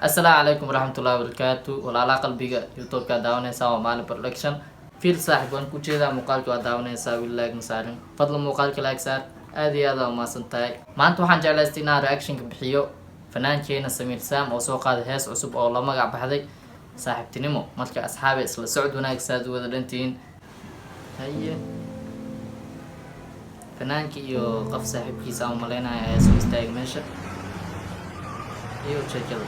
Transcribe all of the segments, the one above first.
السلام عليكم ورحمة الله وبركاته ولا على قلبي يوتيوب كداونيسا ومالي برودكشن فيل صاحب وان كوجيدا مقالك وداونيسا ولاك مسارين فضل مقالك لايك سار ادي هذا وما سنتاي maanta waxaan jeclaystay inaan reaction ka bixiyo fanaankeena Samiir Zaam oo soo qaaday hees cusub oo la magac baxday Saaxiibtinimo marka asxaabe isla socod wanaagsan wada dhantiin haye fanaanki iyo qof saaxiibkiisa oo maleynaya ay soo istaagay meesha iyo checkada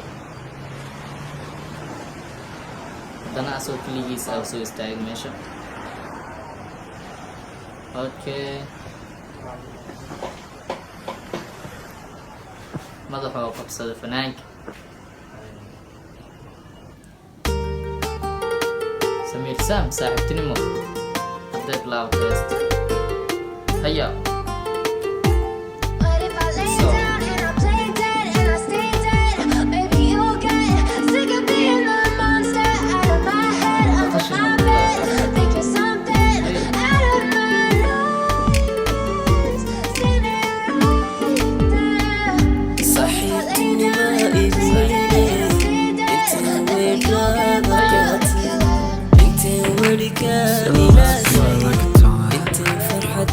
dana soo kaligiisa oo soo istaagay meesha okay madaxa oo qabsada fanaanka Samiir Zaam Saaxiibtinimo hadday laabtayst هيا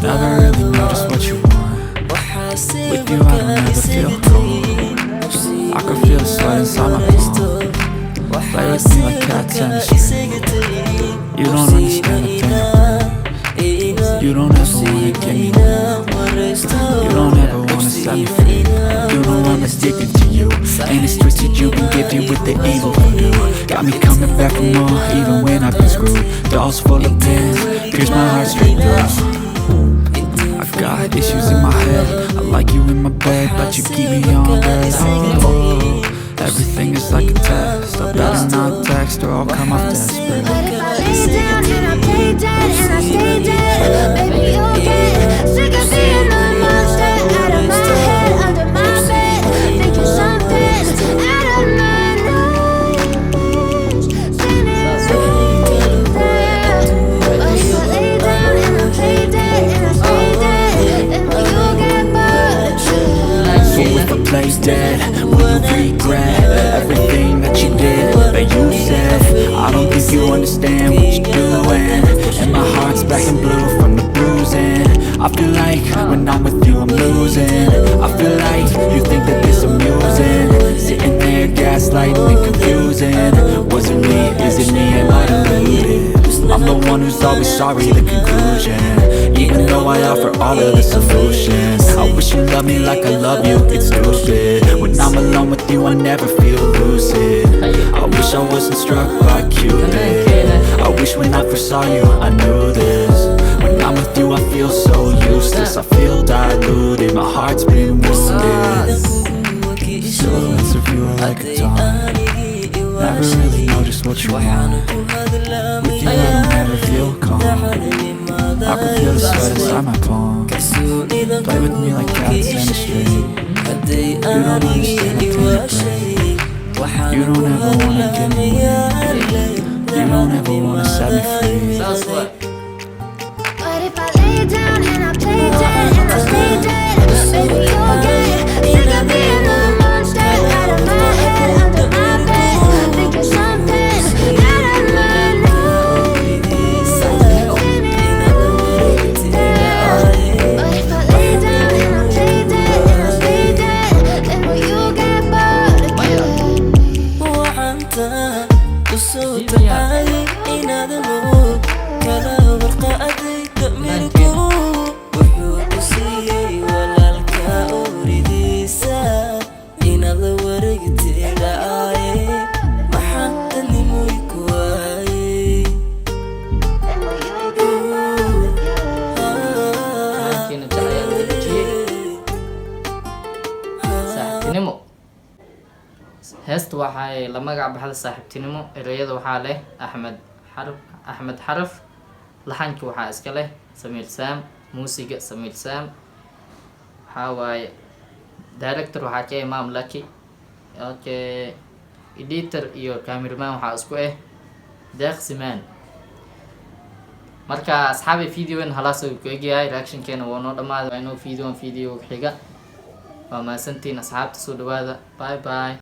Never really know just what you want. With you I don't ever feel cold. I can feel the sweat inside my palm. Play with me like cats and a string. You don't understand the thing about. You don't ever wanna get me down. You don't ever wanna set me free. You know I'm addicted to you, and it's twisted. You've been gifted with the evil voodoo. Got me coming back for more, even when I've been screwed. Dolls full of pins, pierce my heart straight through. Got issues in my head. I like you in my bed, but you keep me on red. Oh, everything is like a test. I better not text or I'll come off desperate. But if I lay down and I play dead and I stay dead, baby you'll get sick of being the monster out of my head, under my bed, thinking something out of my nose, standing right there. But if I lay down and I play dead and I stay plays dead, will you regret everything that you did, that you said? I don't think you understand what you're doing, and my heart's black and blue from the bruising. I feel like when I'm with you I'm losing. I feel like you think that this amusing, sitting there gaslighting and confusing. Was it me? Is it me? Am I deluded? I'm the one who's always sorry, the conclusion, even though I offer all of the solutions. I wish you loved me like I love you, it's stupid. When I'm alone with you I never feel lucid. I wish I wasn't struck by Cupid. I wish when I first saw you I knew this. When I'm with you I feel so useless. I feel diluted, my heart's been wounded. Silhouettes of you are like a taunt. Never really know just what you want. With you I don't ever feel calm. I can feel the sweat inside my palm. Play with me like cats and a string. You don't understand the thing about. You don't ever wanna get me away. You don't ever wanna set me free. But if I lay down and I play dead and I stay dead, baby you'll get sick of being the monster out of my head, under my bed, thinking something out of my nose, standing right there. But if I lay down and I play dead and I stay dead, then will you get bored again? وعنت وصوت عالي ينادموك كلا برقة أديك منكو وحوك سيي ولا الكاوري سا ينادى ورقتي لعاي ما حتى اللي مويكواي Saaxiibtinimo heesta waxay la magac baxday Saaxiibtinimo erayada waxaa leh Axmed Xaraf laxanka waxaa iska leh Samiir Zaam muusiga Samiir Zaam waxaa waaye director waxaa ka Imaam Laki okay editor iyo cameraman waxaa isku Deeq Simaan marka asxaabi videogan halaas uu ku egyahay reactionkeena waa noo dhamaaday waa inoo video xiga waa maasantiin asxaabta soo dhawaada bye bye